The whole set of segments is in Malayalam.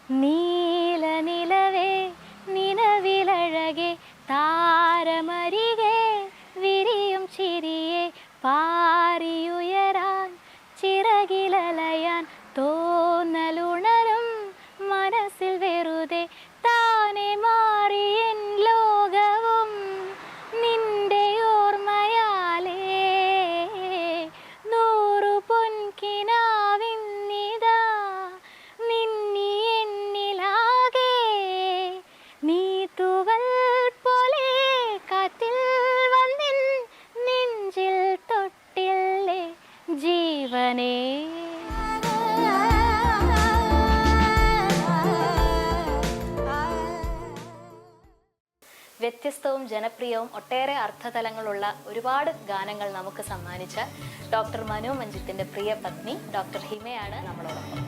നീല നിലവേ നിലവിലഴകെ താരമരികെ വിരിയും ചിരിയെ പാറിയുയരാൻ ചിറകിലലയാൻ തോന്നലുണരും മനസ്സിൽ വെറുതെ താനെ മാറിയൻ ലോകവും നിന്റെ ഓർമ്മയാലേ നൂറു പൊൻകിനാവിന്നിതാ നിന്നി എന്നിലാകെ നീ തൂവൽ പോലെ കാറ്റിൽ വന്നിൻ നെഞ്ചിൽ തൊട്ടില്ലേ ജീവനേ. വ്യത്യസ്തവും ജനപ്രിയവും ഒട്ടേറെ അർത്ഥതലങ്ങളുള്ള ഒരുപാട് ഗാനങ്ങൾ നമുക്ക് സമ്മാനിച്ച ഡോക്ടർ മനു മഞ്ജിത്തിന്റെ പ്രിയ പത്നി ഡോക്ടർ ഹിമയാണ് നമ്മളോടൊപ്പം.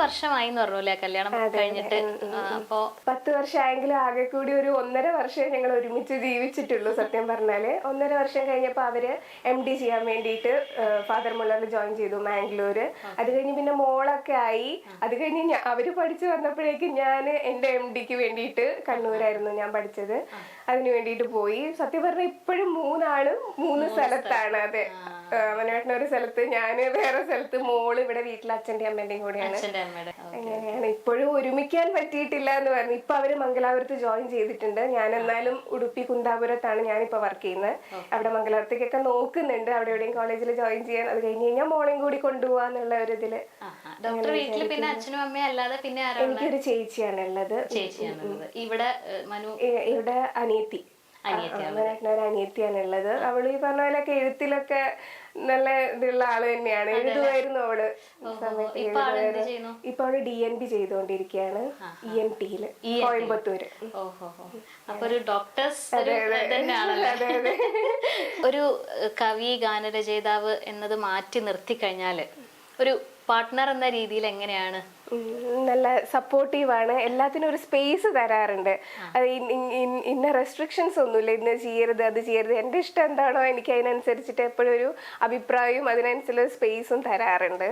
വർഷമായി എന്ന് പറഞ്ഞല്ലേ കല്യാണം കഴിഞ്ഞിട്ട്? അപ്പോ 10 വർഷമായെങ്കിലും ആകെ കൂടി ഒരു 1.5 വർഷം ഞങ്ങൾ ഒരുമിച്ച് ജീവിച്ചിട്ടുള്ളൂ. സത്യം പറഞ്ഞാല് 1.5 വർഷം കഴിഞ്ഞപ്പോ അവര് MD ചെയ്യാൻ വേണ്ടിയിട്ട് ഫാദർ മുള്ളറിൽ ജോയിൻ ചെയ്തു മാംഗ്ലൂര്. അത് കഴിഞ്ഞ് പിന്നെ മോളൊക്കെ ആയി. അത് കഴിഞ്ഞ് അവര് പഠിച്ചു വന്നപ്പോഴേക്കും ഞാൻ എന്റെ MDക്ക് വേണ്ടിയിട്ട് കണ്ണൂരായിരുന്നു ഞാൻ പഠിച്ചത്. അതിന് വേണ്ടിയിട്ട് പോയി. സത്യം പറഞ്ഞാൽ ഇപ്പോഴും 3 ആളും 3 സ്ഥലത്താണ്. അതെ, മനോഹരൻ ഒരു സ്ഥലത്ത്, ഞാന് വേറെ സ്ഥലത്ത്, മോള് ഇവിടെ വീട്ടിൽ അച്ഛന്റെ അമ്മേന്റെയും കൂടെയാണ്. അങ്ങനെയാണ്. ഇപ്പോഴും ഒരുമിക്കാൻ പറ്റിയിട്ടില്ല എന്ന് പറഞ്ഞു. ഇപ്പൊ അവര് മംഗലാപുരത്ത് ജോയിൻ ചെയ്തിട്ടുണ്ട്. ഞാൻ എന്നാലും ഉടുപ്പി കുന്താപുരത്താണ് ഞാനിപ്പോ വർക്ക് ചെയ്യുന്നത്. അവിടെ മംഗലാപുരത്തേക്കൊക്കെ നോക്കുന്നുണ്ട്, അവിടെ എവിടെയും കോളേജിൽ ജോയിൻ ചെയ്യാൻ. അത് കഴിഞ്ഞ് കഴിഞ്ഞാൽ മോളെയും കൂടി കൊണ്ടുപോവാന്നുള്ള ഒരു ഇതില്. എനിക്കൊരു ചേച്ചിയാണ് ഉള്ളത്. ഇവിടെ അനിയത്തി, ഒരു അനിയത്തിയാണ് ഉള്ളത്. അവള് ഈ പറഞ്ഞ പോലെയൊക്കെ എഴുത്തിലൊക്കെ നല്ല ഇതുള്ള ആള് തന്നെയാണ്. എഴുതുമായിരുന്നു അവള് സമയത്ത്. ഇപ്പൊ അവള് DNB ചെയ്തുകൊണ്ടിരിക്കുകയാണ്, ENTയില്, കോയമ്പത്തൂര്. ഒരു കവി ഗാനരചയിതാവ് എന്നത് മാറ്റി നിർത്തി കഴിഞ്ഞാല് ഒരു പാർട്ട്ണർ എന്ന രീതിയിൽ എങ്ങനെയാണ്? നല്ല സപ്പോർട്ടീവാണ്. എല്ലാത്തിനും ഒരു സ്പേസ് തരാറുണ്ട്. അത് ഇന്ന റെസ്ട്രിക്ഷൻസ് ഒന്നുമില്ല, ഇന്ന് ചെയ്യരുത് അത് ചെയ്യരുത്. എൻ്റെ ഇഷ്ടം എന്താണോ എനിക്ക് അതിനനുസരിച്ചിട്ട് എപ്പോഴും ഒരു അഭിപ്രായവും അതിനനുസരിച്ചുള്ള സ്പേസും തരാറുണ്ട്.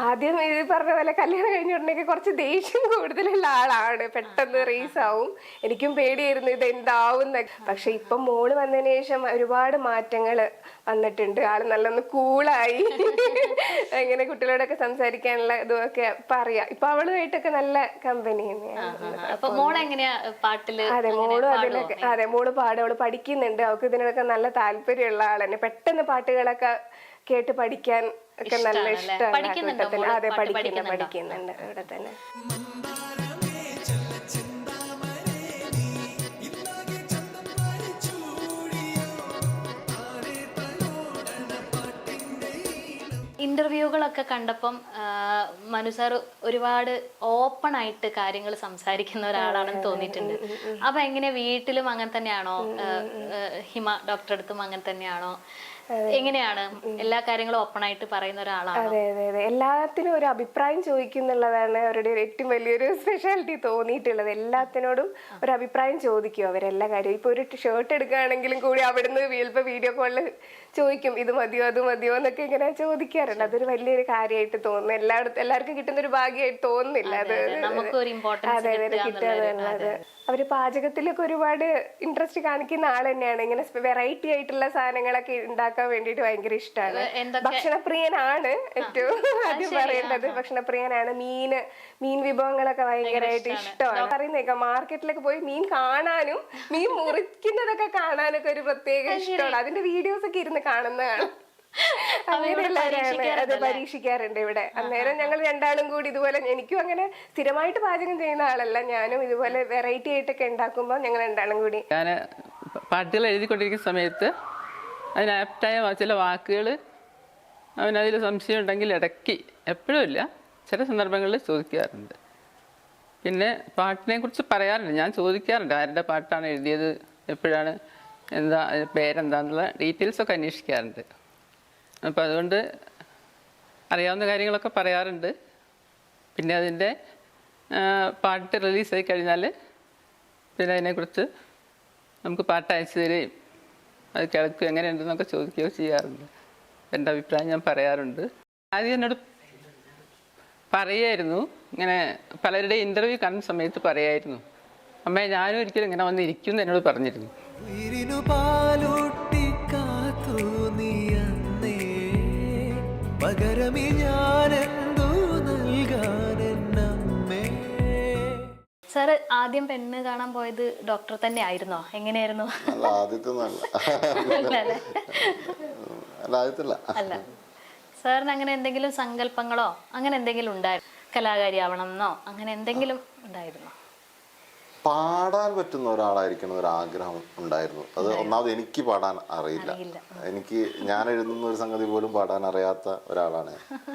ആദ്യം ഇത് പറഞ്ഞ പോലെ കല്യാണം കഴിഞ്ഞിട്ടുണ്ടെങ്കിൽ കുറച്ച് ദേഷ്യം കൂടുതലുള്ള ആളാണ്, പെട്ടെന്ന് റേസ് ആവും. എനിക്കും പേടിയായിരുന്നു ഇത് എന്താവും. പക്ഷെ ഇപ്പം മോള് വന്നതിന് ശേഷം ഒരുപാട് മാറ്റങ്ങൾ വന്നിട്ടുണ്ട്. ആള് നല്ലൊന്ന് കൂളായി. എങ്ങനെ കുട്ടികളോടൊക്കെ സംസാരിക്കാനുള്ള ഇതൊക്കെ പറയാം. ഇപ്പൊ അവളുമായിട്ടൊക്കെ നല്ല കമ്പനി തന്നെയാണ്. അതെ, മോളും അതിലൊക്കെ, അതെ, മോള് പാടും. അവള് പഠിക്കുന്നുണ്ട്. അവൾക്ക് ഇതിനൊക്കെ നല്ല താല്പര്യമുള്ള ആളെന്നെ. പെട്ടെന്ന് പാട്ടുകളൊക്കെ കേട്ട് പഠിക്കാൻ ഒക്കെ നല്ല ഇഷ്ടമാണ്. അതെ, പഠിക്കുന്നുണ്ട് ഇവിടെ തന്നെ. ഇന്റർവ്യൂകളൊക്കെ കണ്ടപ്പം മനു സാർ ഒരുപാട് ഓപ്പൺ ആയിട്ട് കാര്യങ്ങൾ സംസാരിക്കുന്ന ഒരാളാണെന്ന് തോന്നിയിട്ടുണ്ട്. അപ്പൊ എങ്ങനെ വീട്ടിലും അങ്ങനെ തന്നെയാണോ? ഹിമ ഡോക്ടറെ അടുത്തും അങ്ങനെ തന്നെയാണോ? എങ്ങനെയാണ് എല്ലാ കാര്യങ്ങളും ഓപ്പൺ ആയിട്ട് പറയുന്ന ഒരാളാണ്? അതെ അതെ അതെ, എല്ലാത്തിനും ഒരു അഭിപ്രായം ചോദിക്കുന്നുള്ളതാണ് അവരുടെ ഏറ്റവും വലിയൊരു സ്പെഷ്യാലിറ്റി തോന്നിയിട്ടുള്ളത്. എല്ലാത്തിനോടും ഒരു അഭിപ്രായം ചോദിക്കും അവരെല്ലാ കാര്യവും. ഇപ്പൊ ഒരു ഷർട്ട് എടുക്കുകയാണെങ്കിലും കൂടി അവിടുന്ന് ചിലപ്പോൾ വീഡിയോ കോളിൽ ചോദിക്കും, ഇത് മതിയോ അത് മതിയോ എന്നൊക്കെ ഇങ്ങനെ ചോദിക്കാറുണ്ട്. അതൊരു വലിയൊരു കാര്യമായിട്ട് തോന്നുന്നു. എല്ലാവർക്കും കിട്ടുന്ന ഒരു ഭാഗ്യമായിട്ട് തോന്നുന്നില്ല അത്. അതെ അതെ, കിട്ടുക. അവര് പാചകത്തിലൊക്കെ ഒരുപാട് ഇൻട്രസ്റ്റ് കാണിക്കുന്ന ആൾ തന്നെയാണ്. ഇങ്ങനെ വെറൈറ്റി ആയിട്ടുള്ള സാധനങ്ങളൊക്കെ ഉണ്ടാക്കാൻ വേണ്ടിട്ട് ഭയങ്കര ഇഷ്ടമാണ്. ഭക്ഷണപ്രിയനാണ്, ഏറ്റവും ആദ്യം പറയേണ്ടത് ഭക്ഷണപ്രിയനാണ്. മീൻ വിഭവങ്ങളൊക്കെ ഭയങ്കരമായിട്ട് ഇഷ്ടമാണ്. പറയുന്നേക്കാം, മാർക്കറ്റിലൊക്കെ പോയി മീൻ കാണാനും മീൻ മുറിക്കുന്നതൊക്കെ കാണാനൊക്കെ ഒരു പ്രത്യേക ഇഷ്ടമാണ്. അതിന്റെ വീഡിയോസ് ഒക്കെ ഇരുന്ന് കാണുന്നതാണ്. അങ്ങനെയുള്ളവരാണ് അത് പരീക്ഷിക്കാറുണ്ട് ഇവിടെ. അന്നേരം ഞങ്ങൾ രണ്ടാളും കൂടി ഇതുപോലെ, എനിക്കും അങ്ങനെ സ്ഥിരമായിട്ട് പാചകം ചെയ്യുന്ന ആളല്ല, ഞാനും ഇതുപോലെ വെറൈറ്റി ആയിട്ടൊക്കെ ഉണ്ടാക്കുമ്പോൾ ഞങ്ങൾ രണ്ടാളും കൂടി. ഞാൻ പാട്ടുകൾ എഴുതിക്കൊണ്ടിരിക്കുന്ന സമയത്ത് അതിന് ആപ്റ്റായ ചില വാക്കുകൾ അവനതിൽ സംശയം ഉണ്ടെങ്കിൽ ഇടയ്ക്ക്, എപ്പോഴും ഇല്ല, ചില സന്ദർഭങ്ങളിൽ ചോദിക്കാറുണ്ട്. പിന്നെ പാട്ടിനെ കുറിച്ച് പറയാറുണ്ട്, ഞാൻ ചോദിക്കാറുണ്ട് ആരുടെ പാട്ടാണ് എഴുതിയത്, എപ്പോഴാണ്, എന്താ പേരെന്താന്നുള്ള ഡീറ്റെയിൽസൊക്കെ അന്വേഷിക്കാറുണ്ട്. അപ്പോൾ അതുകൊണ്ട് അറിയാവുന്ന കാര്യങ്ങളൊക്കെ പറയാറുണ്ട്. പിന്നെ അതിൻ്റെ പാട്ട് റിലീസായി കഴിഞ്ഞാൽ പിന്നെ അതിനെക്കുറിച്ച് നമുക്ക് പാട്ട് അയച്ചു തരികയും അത് കേൾക്കുക എങ്ങനെയുണ്ടെന്നൊക്കെ ചോദിക്കുകയോ ചെയ്യാറുണ്ട്. എൻ്റെ അഭിപ്രായം ഞാൻ പറയാറുണ്ട്. ആദ്യം എന്നോട് പറയായിരുന്നു, ഇങ്ങനെ പലരുടെ ഇൻ്റർവ്യൂ കാണുന്ന സമയത്ത് പറയായിരുന്നു, അമ്മേ ഞാനും ഒരിക്കലും ഇങ്ങനെ വന്നിരിക്കും എന്ന് എന്നോട് പറഞ്ഞിരുന്നു. സാറ് ആദ്യം പെണ്ണ് കാണാൻ പോയത് ഡോക്ടർ തന്നെ ആയിരുന്നോ? എങ്ങനെയായിരുന്നു? അല്ല, സാറിന് അങ്ങനെ എന്തെങ്കിലും സങ്കല്പങ്ങളോ അങ്ങനെ എന്തെങ്കിലും ഉണ്ടായിരുന്നു? കലാകാരി ആവണം എന്നോ അങ്ങനെ എന്തെങ്കിലും ഉണ്ടായിരുന്നോ? പാടാൻ പറ്റുന്ന ഒരാളായിരിക്കണം ഒരു ആഗ്രഹം ഉണ്ടായിരുന്നു. അത് ഒന്നാമത് എനിക്ക് പാടാൻ അറിയില്ല. ഞാൻ എഴുതുന്ന ഒരു സംഗതി പോലും പാടാൻ അറിയാത്ത ഒരാളാണ്.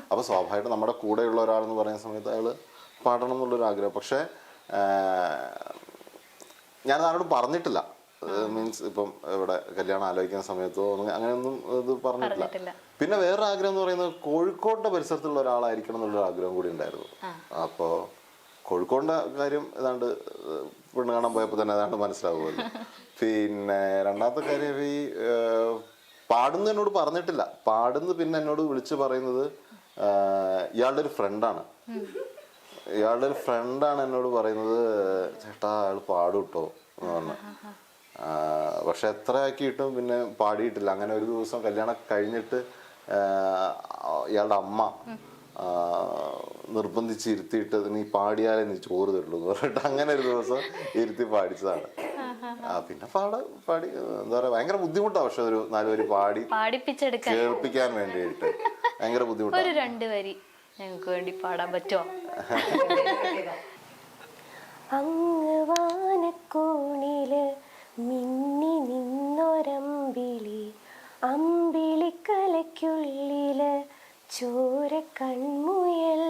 അപ്പൊ സ്വാഭാവികമായിട്ട് നമ്മുടെ കൂടെയുള്ള ഒരാളെന്ന് പറയുന്ന സമയത്ത് അയാള് പാടണം എന്നുള്ളൊരു ആഗ്രഹം. പക്ഷെ ഞാൻ ആരോടും പറഞ്ഞിട്ടില്ല. മീൻസ് ഇപ്പം ഇവിടെ കല്യാണം ആലോചിക്കുന്ന സമയത്തോ അങ്ങനെയൊന്നും ഇത് പറഞ്ഞിട്ടില്ല. പിന്നെ വേറൊരു ആഗ്രഹം എന്ന് പറയുന്നത് കോഴിക്കോടിന്റെ പരിസരത്തുള്ള ഒരാളായിരിക്കണം എന്നുള്ളൊരു ആഗ്രഹം കൂടി ഉണ്ടായിരുന്നു. അപ്പോൾ കോഴിക്കോടിന്റെ കാര്യം ഏതാണ്ട് പെണ്ണ് കാണാൻ പോയപ്പോൾ തന്നെ ഏതാണ്ട് മനസ്സിലാവുമല്ലോ. പിന്നെ രണ്ടാമത്തെ കാര്യം, ഈ പാടുന്ന എന്നോട് പറഞ്ഞിട്ടില്ല. പാടുന്ന പിന്നെ എന്നോട് വിളിച്ച് പറയുന്നത് ഇയാളുടെ ഒരു ഫ്രണ്ടാണ്. എന്നോട് പറയുന്നത്, ചേട്ടാ അയാൾ പാടും കേട്ടോ എന്ന് പറഞ്ഞു. പക്ഷെ എത്ര ആക്കിയിട്ടും പിന്നെ പാടിയിട്ടില്ല. അങ്ങനെ ഒരു ദിവസം കല്യാണം കഴിഞ്ഞിട്ട് ഇയാളുടെ അമ്മ നിർബന്ധിച്ച് ഇരുത്തിയിട്ട്, നീ പാടിയാലേ നീ ചോറ് തരുള്ളൂ എന്ന് പറഞ്ഞിട്ട് അങ്ങനെ ഒരു ദിവസം ഇരുത്തി പാടിച്ചതാണ്. പിന്നെ പാടി എന്താ പറയാ, ഭയങ്കര ബുദ്ധിമുട്ടാണ്. പക്ഷെ ഒരു 4 വരി കേൾപ്പിക്കാൻ വേണ്ടിയിട്ട് ഭയങ്കര ബുദ്ധിമുട്ടാണ്. 2 വരി ഞങ്ങൾക്ക് വേണ്ടി പാടാൻ പറ്റുമോ? അങ്ങ് വാനക്കോണില് മിന്നി നിന്നൊരമ്പിളി, അമ്പിളിക്കലയ്ക്കുള്ളില് ചോര കൺമുയൽ,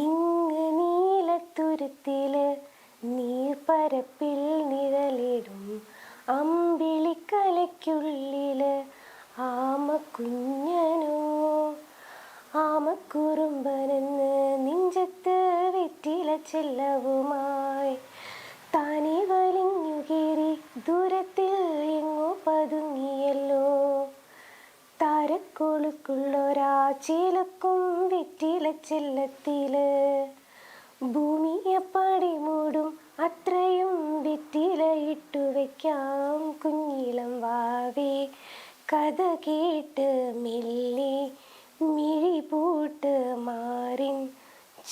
ഇങ്ങ് നീലത്തുരുത്തില് നീർപ്പരപ്പിൽ നിഴലിടും, അമ്പിളിക്കലയ്ക്കുള്ളില് ആമക്കുഞ്ഞനോ, ആമക്കുറുമ്പനെന്ന് നെഞ്ചത്ത് വെറ്റില ചെല്ലവുമായി താനെ വലിഞ്ഞു കയറി ദൂരത്തിൽ എങ്ങോ പതുങ്ങിയല്ലോ, താരക്കൊളുക്കുള്ളൊരാ ചിലക്കും വെറ്റില ചെല്ലത്തില്, ഭൂമിയെ പാടി മൂടും അത്രയും വെറ്റില ഇട്ടു വയ്ക്കാം കുഞ്ഞിളം വാവേ, കഥ കേട്ട് മെല്ലെ മിഴി പൂട്ട് മാറിൻ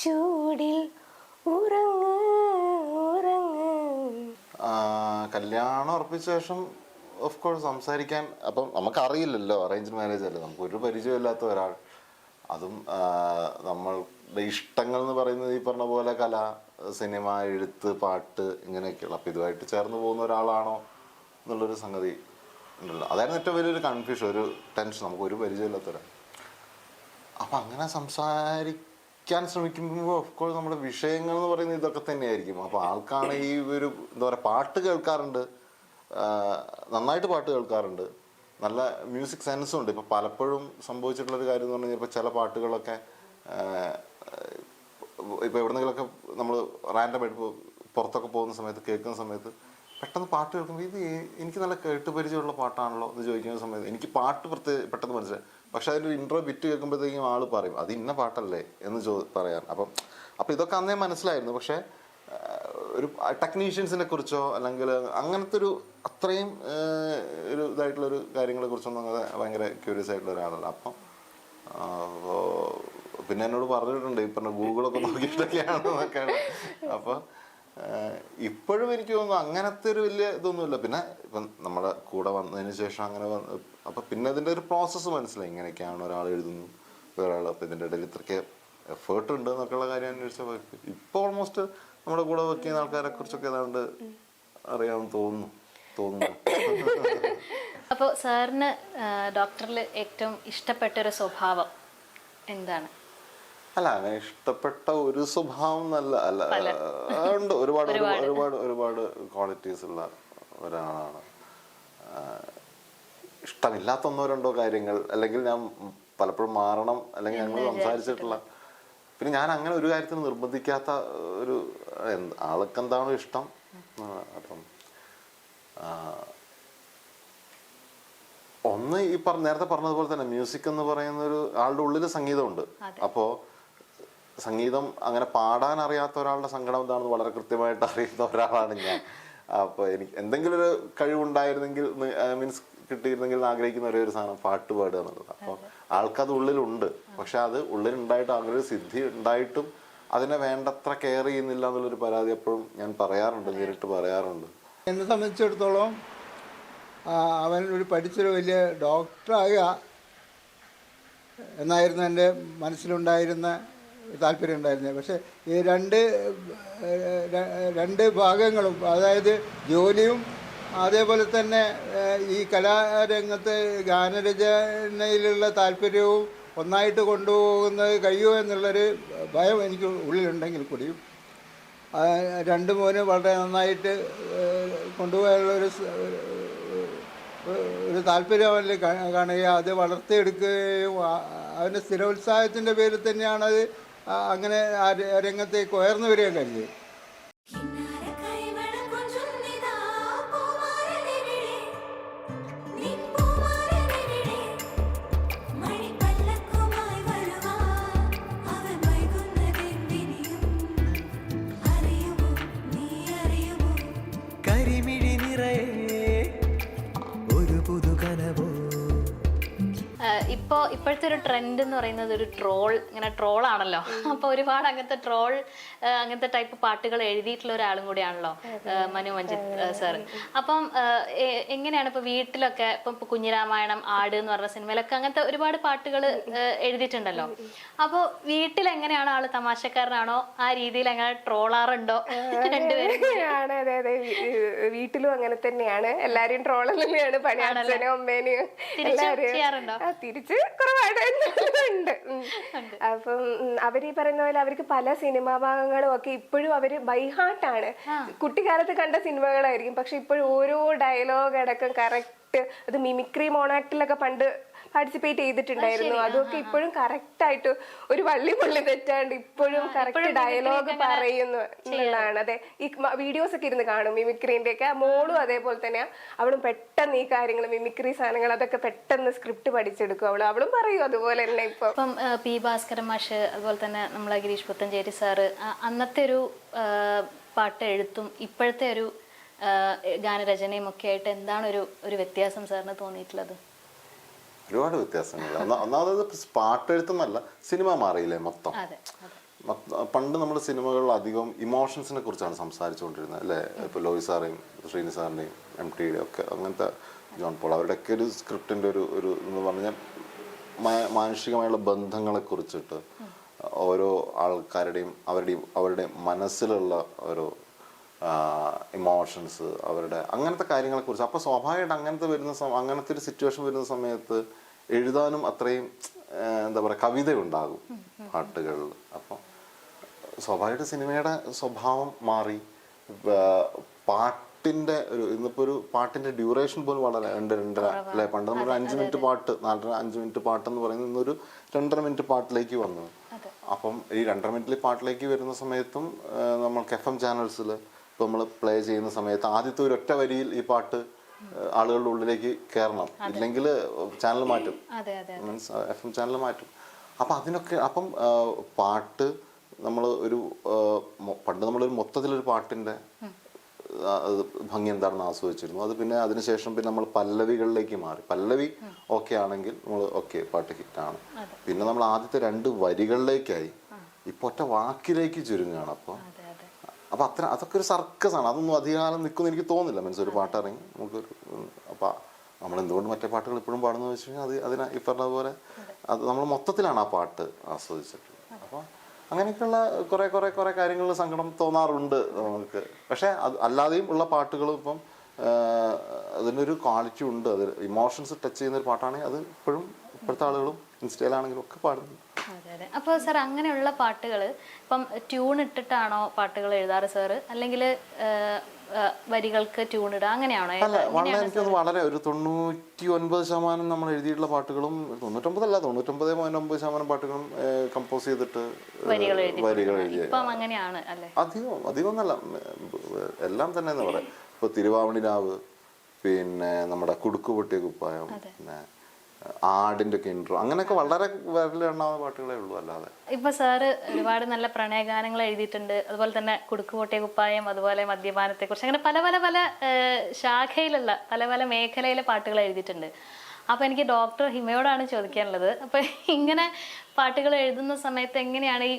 ചൂടിൽ ഉറങ്ങ്. കല്യാണം ഉറപ്പിച്ച ശേഷം ഓഫ് കോഴ്സ് സംസാരിക്കാൻ, അപ്പം നമുക്കറിയില്ലല്ലോ, അറേഞ്ച്ഡ് മാരേജ് അല്ലേ, നമുക്ക് ഒരു പരിചയമില്ലാത്ത ഒരാൾ, അതും നമ്മളുടെ ഇഷ്ടങ്ങൾ എന്ന് പറയുന്നത് ഈ പറഞ്ഞ പോലെ കല, സിനിമ, എഴുത്ത്, പാട്ട് ഇങ്ങനെയൊക്കെയുള്ള. അപ്പം ഇതുമായിട്ട് ചേർന്ന് പോകുന്ന ഒരാളാണോ എന്നുള്ളൊരു സംഗതി ഉണ്ടല്ലോ. അതായിരുന്നു ഏറ്റവും വലിയൊരു കൺഫ്യൂഷൻ, ഒരു ടെൻഷൻ, നമുക്ക് ഒരു പരിചയമില്ലാത്ത ഒരാൾ. അപ്പം അങ്ങനെ സംസാരിക്കാൻ ശ്രമിക്കുമ്പോൾ ഓഫ് കോഴ്സ് നമ്മുടെ വിഷയങ്ങൾ എന്ന് പറയുന്നത് ഇതൊക്കെ തന്നെയായിരിക്കും. അപ്പോൾ ആൾക്കാണ് ഈ ഒരു എന്താ പറയുക, പാട്ട് കേൾക്കാറുണ്ട്, നന്നായിട്ട് പാട്ട് കേൾക്കാറുണ്ട്, നല്ല മ്യൂസിക് സെൻസും ഉണ്ട്. ഇപ്പോൾ പലപ്പോഴും സംഭവിച്ചിട്ടുള്ളൊരു കാര്യം എന്ന് പറഞ്ഞു കഴിഞ്ഞാൽ, ഇപ്പോൾ ചില പാട്ടുകളൊക്കെ ഇപ്പോൾ എവിടെന്നെങ്കിലൊക്കെ നമ്മൾ റാൻഡമായിട്ട് പുറത്തൊക്കെ പോകുന്ന സമയത്ത് കേൾക്കുന്ന സമയത്ത് പെട്ടെന്ന് പാട്ട് കേൾക്കുമ്പോൾ ഇത് എനിക്ക് നല്ല കേട്ടുപരിചയമുള്ള പാട്ടാണല്ലോ എന്ന് ചോദിക്കുന്ന സമയത്ത് എനിക്ക് പാട്ട് പെട്ടെന്ന് മനസ്സിലായി. പക്ഷെ അതിൻ്റെ ഒരു ഇൻട്രോ ബിറ്റ് കേൾക്കുമ്പോഴത്തേക്കും ആൾ പറയും അത് ഇന്ന പാട്ടല്ലേ എന്ന് പറയാൻ. അപ്പം ഇതൊക്കെ അന്നേ മനസ്സിലായിരുന്നു. പക്ഷേ ഒരു ടെക്നീഷ്യൻസിനെ കുറിച്ചോ അല്ലെങ്കിൽ അങ്ങനത്തെ ഒരു അത്രയും ഒരു ഇതായിട്ടുള്ളൊരു കാര്യങ്ങളെ കുറിച്ചൊന്നും അങ്ങനെ ഭയങ്കര ക്യൂരിയസ് ആയിട്ടുള്ള ഒരാളല്ല. അപ്പം പിന്നെ എന്നോട് പറഞ്ഞിട്ടുണ്ട് ഈ പറഞ്ഞ ഗൂഗിളൊക്കെ നോക്കിയിട്ടൊക്കെയാണെന്നൊക്കെയാണ്. അപ്പോൾ ഇപ്പോഴും എനിക്ക് തോന്നുന്നു അങ്ങനത്തെ ഒരു വലിയ ഇതൊന്നുമില്ല. പിന്നെ ഇപ്പം നമ്മുടെ കൂടെ വന്നതിന് ശേഷം അങ്ങനെ അപ്പം പിന്നെ അതിൻ്റെ ഒരു പ്രോസസ്സ് മനസ്സിലായി. ഇങ്ങനെയൊക്കെയാണ് ഒരാൾ എഴുതുന്നു, ഒരാൾ അപ്പം ഇതിൻ്റെ ഇടയിൽ ഇത്രയ്ക്ക് എഫേർട്ട് ഉണ്ട് എന്നൊക്കെയുള്ള കാര്യം അന്വേഷിച്ചാൽ ഇപ്പോൾ ഓൾമോസ്റ്റ് നമ്മുടെ കൂടെ വർക്ക് ചെയ്യുന്ന ആൾക്കാരെ കുറിച്ചൊക്കെ ഏതാണ്ട് അറിയാമെന്ന് തോന്നുന്നു. അപ്പോൾ സാറിന് ഡോക്ടറിൽ ഏറ്റവും ഇഷ്ടപ്പെട്ട ഒരു സ്വഭാവം എന്താണ്? അല്ല, അങ്ങനെ ഇഷ്ടപ്പെട്ട ഒരു സ്വഭാവം അല്ല ഉണ്ട്. ഒരുപാട് ക്വാളിറ്റീസ് ഉള്ള ഒരാളാണ്. ഇഷ്ടമില്ലാത്ത ഒന്നോ രണ്ടോ കാര്യങ്ങൾ, അല്ലെങ്കിൽ ഞാൻ പലപ്പോഴും മാറണം, അല്ലെങ്കിൽ ഞങ്ങൾ സംസാരിച്ചിട്ടുള്ള, പിന്നെ ഞാൻ അങ്ങനെ ഒരു കാര്യത്തിന് നിർബന്ധിക്കാത്ത ഒരു ആൾക്ക് എന്താണോ ഇഷ്ടം. അപ്പം ഒന്ന് ഈ നേരത്തെ പറഞ്ഞതുപോലെ തന്നെ മ്യൂസിക് എന്ന് പറയുന്ന ഒരു ആളുടെ ഉള്ളിൽ സംഗീതമുണ്ട്. അപ്പോൾ സംഗീതം അങ്ങനെ പാടാൻ അറിയാത്ത ഒരാളുടെ സങ്കടം എന്താണെന്ന് വളരെ കൃത്യമായിട്ട് അറിയുന്ന ഒരാളാണ് ഞാൻ. അപ്പോൾ എനിക്ക് എന്തെങ്കിലും ഒരു കഴിവുണ്ടായിരുന്നെങ്കിൽ, മീൻസ് കിട്ടിയിരുന്നെങ്കിൽ ആഗ്രഹിക്കുന്ന ഒരേ ഒരു സാധനം പാട്ട് പാടുക എന്നുള്ളത്. അപ്പോൾ ആൾക്കത് ഉള്ളിലുണ്ട്. പക്ഷെ അത് ഉള്ളിലുണ്ടായിട്ട് അങ്ങനെ ഒരു സിദ്ധി ഉണ്ടായിട്ടും അതിനെ വേണ്ടത്ര കെയർ ചെയ്യുന്നില്ല എന്നുള്ളൊരു പരാതി എപ്പോഴും ഞാൻ പറയാറുണ്ട്, നേരിട്ട് പറയാറുണ്ട്. എന്നെ സംബന്ധിച്ചിടത്തോളം അവൻ പഠിച്ചൊരു വലിയ ഡോക്ടറാകുക എന്നായിരുന്നു എൻ്റെ മനസ്സിലുണ്ടായിരുന്ന താല്പര്യം ഉണ്ടായിരുന്നത്. പക്ഷേ ഈ രണ്ട് ഭാഗങ്ങളും, അതായത് ജോലിയും അതേപോലെ തന്നെ ഈ കലാരംഗത്ത് ഗാനരചനയിലുള്ള താല്പര്യവും ഒന്നായിട്ട് കൊണ്ടുപോകുന്നത് കഴിയുമോ എന്നുള്ളൊരു ഭയം എനിക്ക് ഉള്ളിലുണ്ടെങ്കിൽ കൂടിയും രണ്ട് മോന് വളരെ നന്നായിട്ട് കൊണ്ടുപോകാനുള്ളൊരു താല്പര്യം അവനിൽ കാണുകയും അത് വളർത്തിയെടുക്കുകയും അവൻ്റെ സ്ഥിരോത്സാഹത്തിൻ്റെ പേരിൽ തന്നെയാണത് അങ്ങനെ ആ രംഗത്തേക്ക് ഉയർന്നു വരികയും കഴിഞ്ഞത്. ഇപ്പോഴത്തെ ഒരു ട്രെൻഡ് എന്ന് പറയുന്നത് ഒരു ഇങ്ങനെ ട്രോളാണല്ലോ. അപ്പൊ ഒരുപാട് അങ്ങനത്തെ ടൈപ്പ് പാട്ടുകൾ എഴുതിയിട്ടുള്ള ഒരാളും കൂടിയാണല്ലോ മനു മഞ്ജിത്ത് സാർ. അപ്പം എങ്ങനെയാണ് ഇപ്പൊ വീട്ടിലൊക്കെ ഇപ്പൊ കുഞ്ഞിരാമായണം, ആട് എന്ന് പറഞ്ഞ സിനിമയിലൊക്കെ അങ്ങനത്തെ ഒരുപാട് പാട്ടുകൾ എഴുതിയിട്ടുണ്ടല്ലോ. അപ്പൊ വീട്ടിൽ എങ്ങനെയാണ് ആള് തമാശക്കാരനാണോ, ആ രീതിയിൽ അങ്ങനെ ട്രോളാറുണ്ടോ? അതെ, വീട്ടിലും അങ്ങനെ തന്നെയാണ്. എല്ലാരെയും ട്രോൾ തന്നെയാണ് പണി. അച്ഛനും അമ്മേനെയും ചെയ്യാറുണ്ടോ? തിരിച്ച് കുറവായിട്ടുണ്ട്. അപ്പം അവര് ഈ പറയുന്ന പോലെ അവർക്ക് പല സിനിമാ ഭാഗങ്ങളും ഒക്കെ ഇപ്പോഴും അവര് ബൈഹാർട്ടാണ്. കുട്ടിക്കാലത്ത് കണ്ട സിനിമകളായിരിക്കും, പക്ഷെ ഇപ്പോഴും ഓരോ ഡയലോഗ് അടക്കം കറക്റ്റ്. അത് മിമിക്രി മോണാക്ടിലൊക്കെ പണ്ട് പാർട്ടിസിപ്പേറ്റ് ചെയ്തിട്ടുണ്ടായിരുന്നു. അതൊക്കെ ഇപ്പോഴും കറക്റ്റ് ആയിട്ട് ഒരു വള്ളി തെറ്റാണ്ട് ഇപ്പോഴും കറക്റ്റ് ഡയലോഗ് പറയുന്നു എന്നുള്ളതാണ്. അതെ, ഈ വീഡിയോസ് ഒക്കെ ഇരുന്ന് കാണും മിമിക്രീന്റെ ഒക്കെ. മോളും അതേപോലെ തന്നെയാ. അവളും പെട്ടെന്ന് ഈ കാര്യങ്ങൾ, മിമിക്രി സാധനങ്ങൾ അതൊക്കെ പെട്ടെന്ന് സ്ക്രിപ്റ്റ് പഠിച്ചെടുക്കും. അവളും പറയും അതുപോലെ തന്നെ. ഇപ്പം പി ഭാസ്കരൻ മാഷ്, അതുപോലെ തന്നെ നമ്മളെ ഗിരീഷ് പുത്തഞ്ചേരി സാറ്, അന്നത്തെ ഒരു പാട്ട് എഴുത്തും ഇപ്പോഴത്തെ ഒരു ഗാനരചനയും ഒക്കെ ആയിട്ട് എന്താണ് ഒരു വ്യത്യാസം സാറിന് തോന്നിയിട്ടുള്ളത്? ഒരുപാട് വ്യത്യാസങ്ങൾ. ഒന്നാമത് പാട്ടെഴുത്തുന്നല്ല, സിനിമ മാറിയില്ലേ മൊത്തം. പണ്ട് നമ്മുടെ സിനിമകളിൽ അധികം ഇമോഷൻസിനെ കുറിച്ചാണ് സംസാരിച്ചുകൊണ്ടിരുന്നത് അല്ലേ. ഇപ്പോൾ ലോയി സാറേയും ശ്രീനി സാറിൻ്റെയും MTയുടെയും ഒക്കെ, അങ്ങനത്തെ ജോൺ പോൾ, അവരുടെയൊക്കെ ഒരു സ്ക്രിപ്റ്റിൻ്റെ ഒരു എന്ന് പറഞ്ഞാൽ മാനുഷികമായുള്ള ബന്ധങ്ങളെ കുറിച്ചിട്ട് ഓരോ ആൾക്കാരുടെയും അവരുടെ മനസ്സിലുള്ള ഓരോ ഇമോഷൻസ്, അവരുടെ അങ്ങനത്തെ കാര്യങ്ങളെക്കുറിച്ച്. അപ്പോൾ സ്വാഭാവികമായിട്ട് അങ്ങനത്തെ ഒരു സിറ്റുവേഷൻ വരുന്ന സമയത്ത് എഴുതാനും അത്രയും എന്താ പറയുക കവിതയുണ്ടാകും പാട്ടുകളിൽ. അപ്പം സ്വാഭാവികമായിട്ട് സിനിമയുടെ സ്വഭാവം മാറി. പാട്ടിൻ്റെ ഇന്നിപ്പോൾ ഒരു പാട്ടിൻ്റെ ഡ്യൂറേഷൻ പോലും വളരെ 2-2.5 അല്ലെ. പണ്ട് നമ്മൾ 5 മിനിറ്റ് പാട്ട്, 4-5 മിനിറ്റ് പാട്ടെന്ന് പറയുന്നത് ഇന്നൊരു 2.5 മിനിറ്റ് പാട്ടിലേക്ക് വന്നു. അപ്പം ഈ 2.5 മിനിറ്റിൽ പാട്ടിലേക്ക് വരുന്ന സമയത്തും നമ്മൾക്ക് FM ചാനൽസിൽ ഇപ്പോൾ നമ്മൾ പ്ലേ ചെയ്യുന്ന സമയത്ത് ആദ്യത്തെ ഒരൊറ്റ വരിയിൽ ഈ പാട്ട് ആളുകളുടെ ഉള്ളിലേക്ക് കയറണം, ഇല്ലെങ്കിൽ ചാനൽ മാറ്റും, മീൻസ് FM ചാനൽ മാറ്റും. അപ്പം പാട്ട് നമ്മൾ പണ്ട് നമ്മളൊരു മൊത്തത്തിലൊരു പാട്ടിൻ്റെ ഭംഗി എന്താണെന്ന് ആസ്വദിച്ചിരുന്നു. അത് പിന്നെ അതിനുശേഷം പിന്നെ നമ്മൾ പല്ലവികളിലേക്ക് മാറി. പല്ലവി ഓക്കെ ആണെങ്കിൽ നമ്മൾ ഓക്കെ, പാട്ട് ഹിറ്റാണ്. പിന്നെ നമ്മൾ ആദ്യത്തെ 2 വരികളിലേക്കായി, ഇപ്പോൾ ഒറ്റ വാക്കിലേക്ക് ചുരുങ്ങുകയാണ്. അപ്പോൾ അപ്പോൾ അതൊക്കെ ഒരു സർക്കസാണ്. അതൊന്നും അധികകാലം നിൽക്കുമെന്ന് എനിക്ക് തോന്നുന്നില്ല. മീൻസ് ഒരു പാട്ടിറങ്ങി നമുക്കൊരു അപ്പോൾ നമ്മൾ എന്തുകൊണ്ട് മറ്റേ പാട്ടുകൾ ഇപ്പോഴും പാടുന്നത് വെച്ച് കഴിഞ്ഞാൽ ഈ പറഞ്ഞതുപോലെ അത് നമ്മൾ മൊത്തത്തിലാണ് ആ പാട്ട് ആസ്വദിച്ചിട്ടുള്ളത്. അപ്പോൾ അങ്ങനെയൊക്കെയുള്ള കുറേ കാര്യങ്ങളിൽ സങ്കടം തോന്നാറുണ്ട് നമുക്ക്. പക്ഷേ അല്ലാതെയും ഉള്ള പാട്ടുകളും ഇപ്പം അതിനൊരു ക്വാളിറ്റി ഉണ്ട്. അത് ഇമോഷൻസ് ടച്ച് ചെയ്യുന്ന ഒരു പാട്ടാണെങ്കിൽ അത് ഇപ്പോഴും ഇപ്പോഴത്തെ ആളുകളും ഇൻസ്റ്റയിലാണെങ്കിലും ഒക്കെ പാടുന്നു. അതെ അതെ. അപ്പോൾ സാർ അങ്ങനെയുള്ള പാട്ടുകൾ ഇപ്പം ട്യൂൺ ഇട്ടിട്ടാണോ പാട്ടുകൾ എഴുതാറ് സാറ്, അല്ലെങ്കിൽ വരികൾക്ക് ട്യൂൺ ഇടുക അങ്ങനെയാണോ? അല്ല, വളരെ ഒരു 99% നമ്മൾ എഴുതിയിട്ടുള്ള പാട്ടുകളും 99.9% പാട്ടുകളും കമ്പോസ് ചെയ്തിട്ട് വരികൾ എഴുതി. അങ്ങനെയാണ് അല്ലേ? അധികമൊന്നല്ല, എല്ലാം തന്നെ എന്ന് പറയാം. ഇപ്പൊ തിരുവാവണി രാവ്, പിന്നെ നമ്മുടെ കുടുക്കു പൊട്ടിയ കുപ്പായം, പിന്നെ ആടിന്റെ ഒക്കെ ഇൻട്രോ, അങ്ങനെയൊക്കെ വളരെ വിരലെണ്ണാവുന്ന പാട്ടുകളേ ഉള്ളൂ. അല്ലാതെ ഇപ്പൊ സാറ് ഒരുപാട് നല്ല പ്രണയഗാനങ്ങൾ എഴുതിയിട്ടുണ്ട്. അതുപോലെ തന്നെ കുടുക്കുപൊട്ടിയ കുപ്പായം, അതുപോലെ മദ്യപാനത്തെ കുറിച്ച്, അങ്ങനെ പല ശാഖയിലുള്ള പല മേഖലയിലെ പാട്ടുകൾ എഴുതിയിട്ടുണ്ട്. അപ്പൊ എനിക്ക് ഡോക്ടർ ഹിമയോടാണ് ചോദിക്കാനുള്ളത്. അപ്പൊ ഇങ്ങനെ പാട്ടുകൾ എഴുതുന്ന സമയത്ത് എങ്ങനെയാണ് ഈ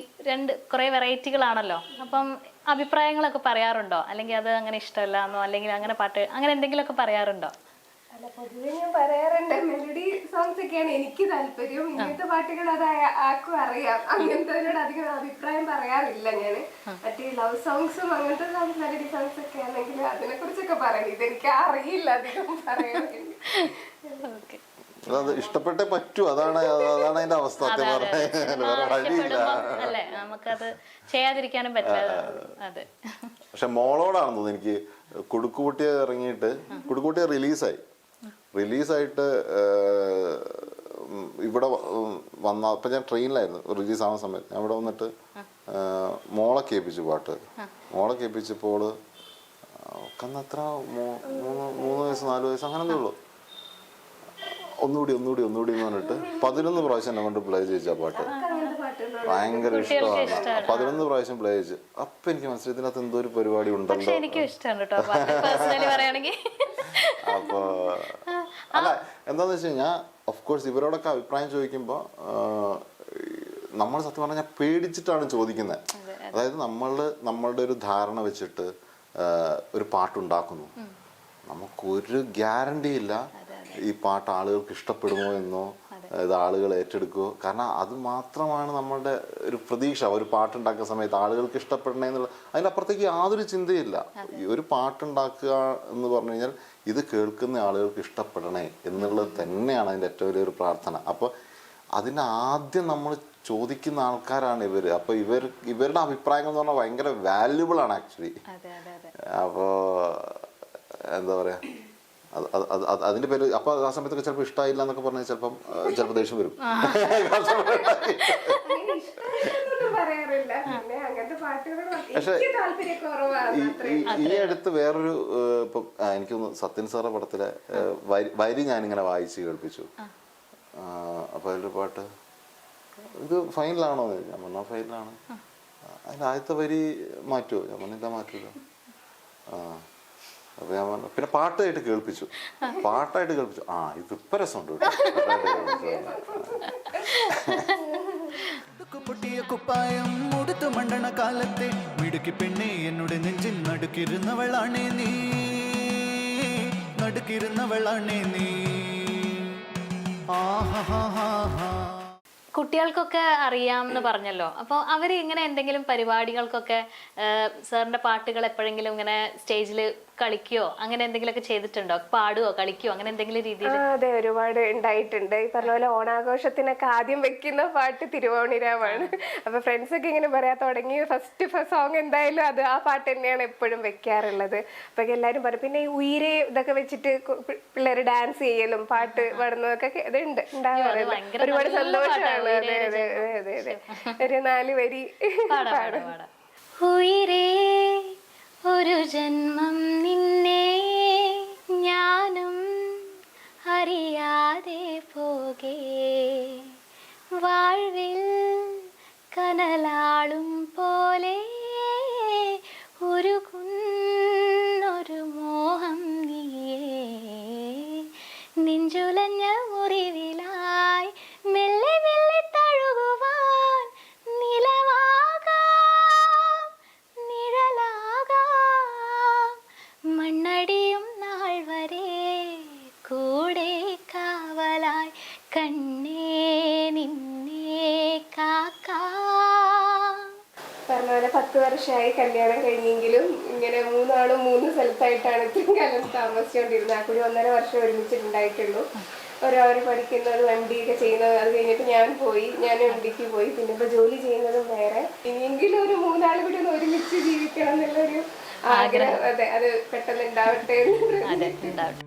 കുറെ വെറൈറ്റികളാണല്ലോ, അപ്പം അഭിപ്രായങ്ങളൊക്കെ പറയാറുണ്ടോ? അല്ലെങ്കിൽ അത് അങ്ങനെ ഇഷ്ടമല്ല എന്നോ, അല്ലെങ്കിൽ അങ്ങനെ പാട്ട് അങ്ങനെ എന്തെങ്കിലുമൊക്കെ പറയാറുണ്ടോ? അല്ല, പൊതുവെ ഞാൻ പറയാറുണ്ട് മെലഡി സോങ്സ് ഒക്കെയാണ് എനിക്ക് താല്പര്യം. ഇങ്ങനത്തെ പാട്ടുകൾ അത് ആർക്കും അറിയാം. അങ്ങനത്തെ അധികം അഭിപ്രായം പറയാറില്ല ഞാന്. മറ്റേ ലവ് സോങ്സും അങ്ങനത്തെ സോങ്സ്, മെലഡി സോങ്സ് ഒക്കെ ആണെങ്കിൽ അതിനെ കുറിച്ചൊക്കെ പറയണം. ഇതെനിക്ക് അറിയില്ല അധികം പറയാൻ വേണ്ടി. അത് ഇഷ്ടപ്പെട്ടേ പറ്റൂ, അതാണ് അതിന്റെ അവസ്ഥ. അല്ലേ, നമുക്കത് ചെയ്യാതിരിക്കാനും പറ്റില്ല. അതെ. പക്ഷെ മോളോടാണെന്ന് തോന്നുന്നു എനിക്ക് കുടുക്കുപൊട്ടിയ ഇറങ്ങിയിട്ട്, കുടുക്കുപൊട്ടിയ റിലീസായിട്ട് ഇവിടെ അപ്പം ഞാൻ ട്രെയിനിലായിരുന്നു റിലീസാവുന്ന സമയത്ത്. ഞാൻ ഇവിടെ വന്നിട്ട് മോളെ കേൾപ്പിച്ചു പാട്ട്. മോളെ കേൾപ്പിച്ചപ്പോൾ ഒക്കെ എത്ര 3 വയസ്സ് 4 വയസ്സ് അങ്ങനേ ഉള്ളൂ. ഒന്നുകൂടി എന്ന് പറഞ്ഞിട്ട് 11 പ്രാവശ്യം എന്നെ കൊണ്ട് പ്ലേ ചെയ്യിച്ച പാട്ട്. ഭയങ്കര ഇഷ്ടമാണ്. 11 പ്രാവശ്യം പ്ലേ ചെയ്തു. അപ്പൊ എനിക്ക് മനസ്സിലായി ഇതിനകത്ത് എന്തോ ഒരു പരിപാടി ഉണ്ടല്ലോ. അപ്പൊ അല്ല, എന്താന്ന് വെച്ച് കഴിഞ്ഞാൽ ഓഫ്കോഴ്സ് ഇവരോടൊക്കെ അഭിപ്രായം ചോദിക്കുമ്പോൾ നമ്മൾ സത്യം പറഞ്ഞാൽ പേടിച്ചിട്ടാണ് ചോദിക്കുന്നത്. അതായത് നമ്മളുടെ ഒരു ധാരണ വെച്ചിട്ട് ഒരു പാട്ടുണ്ടാക്കുന്നു. നമുക്കൊരു ഗ്യാരണ്ടി ഇല്ല ഈ പാട്ട് ആളുകൾക്ക് ഇഷ്ടപ്പെടുമോ എന്നോ, ഇത് ആളുകൾ ഏറ്റെടുക്കുമോ. കാരണം അത് മാത്രമാണ് നമ്മളുടെ ഒരു പ്രതീക്ഷ. ഒരു പാട്ടുണ്ടാക്കുന്ന സമയത്ത് ആളുകൾക്ക് ഇഷ്ടപ്പെടണേ എന്നുള്ള, അതിനപ്പുറത്തേക്ക് യാതൊരു ചിന്തയില്ല. ഒരു പാട്ടുണ്ടാക്കുക എന്ന് പറഞ്ഞു കഴിഞ്ഞാൽ ഇത് കേൾക്കുന്ന ആളുകൾക്ക് ഇഷ്ടപ്പെടണേ എന്നുള്ളത് തന്നെയാണ് അതിൻ്റെ ഏറ്റവും വലിയൊരു പ്രാർത്ഥന. അപ്പോൾ അതിന് ആദ്യം നമ്മൾ ചോദിക്കുന്ന ആൾക്കാരാണ് ഇവർ. അപ്പോൾ ഇവരുടെ അഭിപ്രായങ്ങൾ എന്ന് പറഞ്ഞാൽ ഭയങ്കര വാല്യുബിൾ ആണ് ആക്ച്വലി. അപ്പോൾ എന്താ പറയാ, അതിന്റെ പേര് അപ്പൊ ആ സമയത്തൊക്കെ ചിലപ്പോൾ ഇഷ്ടമായില്ല എന്നൊക്കെ പറഞ്ഞാൽ ചിലപ്പോൾ ദേഷ്യം വരും. പക്ഷെ ഈ അടുത്ത് വേറൊരു ഇപ്പൊ എനിക്കൊന്ന് സത്യൻ സാറിന്റെ പടത്തിലെ വരി ഞാനിങ്ങനെ വായിച്ച് കേൾപ്പിച്ചു. അപ്പൊ അതിലൊരു പാട്ട് ഇത് ഫൈനലാണോ? ഞാൻ പറഞ്ഞ ഫൈനലാണ്. അതിന്റെ ആദ്യത്തെ വരി മാറ്റുമോ? ഞാൻ പറഞ്ഞില്ല, മാറ്റൂല. അപ്പൊ ഞാൻ പറഞ്ഞു പിന്നെ പാട്ടായിട്ട് കേൾപ്പിച്ചു. ഇതിപ്പോ രസമുണ്ട് പൊട്ടിയ കുപ്പായം മുടുത്തു മണ്ടണ കാലത്തെ മിടുക്കി പെണ്ണെ എന്നോട് നെഞ്ചിൽ നടുക്കിരുന്നവളാണേ നീ. കുട്ടികൾക്കൊക്കെ അറിയാം എന്ന് പറഞ്ഞല്ലോ. അപ്പോൾ അവർ ഇങ്ങനെ എന്തെങ്കിലും പരിപാടികൾക്കൊക്കെ സാറിന്റെ പാട്ടുകൾ എപ്പോഴെങ്കിലും ഇങ്ങനെ സ്റ്റേജിൽ കളിക്കുകയോ അങ്ങനെ എന്തെങ്കിലുമൊക്കെ ചെയ്തിട്ടുണ്ടോ? പാടുവോ കളിക്കുകയോ അങ്ങനെ എന്തെങ്കിലും രീതിയിൽ? അതെ, ഒരുപാട് ഉണ്ടായിട്ടുണ്ട്. ഈ പറഞ്ഞ പോലെ ഓണാഘോഷത്തിനൊക്കെ ആദ്യം വെക്കുന്ന പാട്ട് തിരുവോണിരാവാണ്. അപ്പൊ ഫ്രണ്ട്സ് ഒക്കെ ഇങ്ങനെ പറയാ തുടങ്ങി ഫസ്റ്റ് സോങ് എന്തായാലും ആ പാട്ട് തന്നെയാണ് എപ്പോഴും വെക്കാറുള്ളത്. അപ്പൊ എല്ലാരും പറയും. പിന്നെ ഈ ഉയരെ ഇതൊക്കെ വെച്ചിട്ട് പിള്ളേർ ഡാൻസ് ചെയ്യലും പാട്ട് പാടുന്നതൊക്കെ ഇത് ഉണ്ടാവാറുണ്ട്. ഒരുപാട് സന്തോഷമാണ്. അതെ അതെ അതെ അതെ. ഒരു 4 വരി പാടും. ഉയരേ ഒരു ജന്മം നിന്നെ ഞാനും അറിയാതെ പോകേ, വാഴ്വിൽ കനലാളും പോലെ ഒരു മോഹം നീയേ, നെഞ്ചുലഞ്ഞ മുറിവിലായി മെല്ലെ മെല്ലെ തഴുകുവാൻ നിലവാകാം നിഴലാ വർഷമായി കല്യാണം കഴിഞ്ഞെങ്കിലും ഇങ്ങനെ 3 ആളും 3 സ്ഥലത്തായിട്ടാണ് ഇത്രയും കാലം താമസിച്ചുകൊണ്ടിരുന്നത്. ആ കൂടി 1.5 വർഷം ഒരുമിച്ചിട്ടുണ്ടായിട്ടുള്ളൂ. അവർ പഠിക്കുന്നതും MD ഒക്കെ ചെയ്യുന്നതും അത് കഴിഞ്ഞിട്ട് ഞാൻ MDക്ക് പോയി. പിന്നെ ഇപ്പോൾ ജോലി ചെയ്യുന്നതും വേറെ. ഇനിയെങ്കിലും ഒരു 3 ആൾ കൂടി ഒന്ന് ഒരുമിച്ച് ജീവിക്കണം എന്നുള്ളൊരു ആഗ്രഹം. അതെ, അത് പെട്ടെന്ന് ഉണ്ടാവട്ടെ എന്ന്. അതെ, ഉണ്ടാവട്ടെ.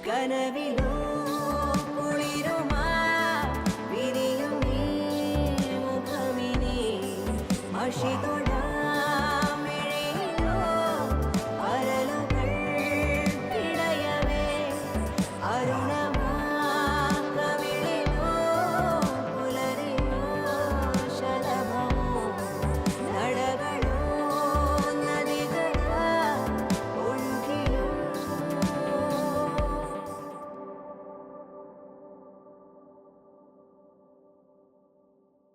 കനവിലോ കുളിരുമാ വിരിയും നീ മുഖമിനി മഷി തൊടാ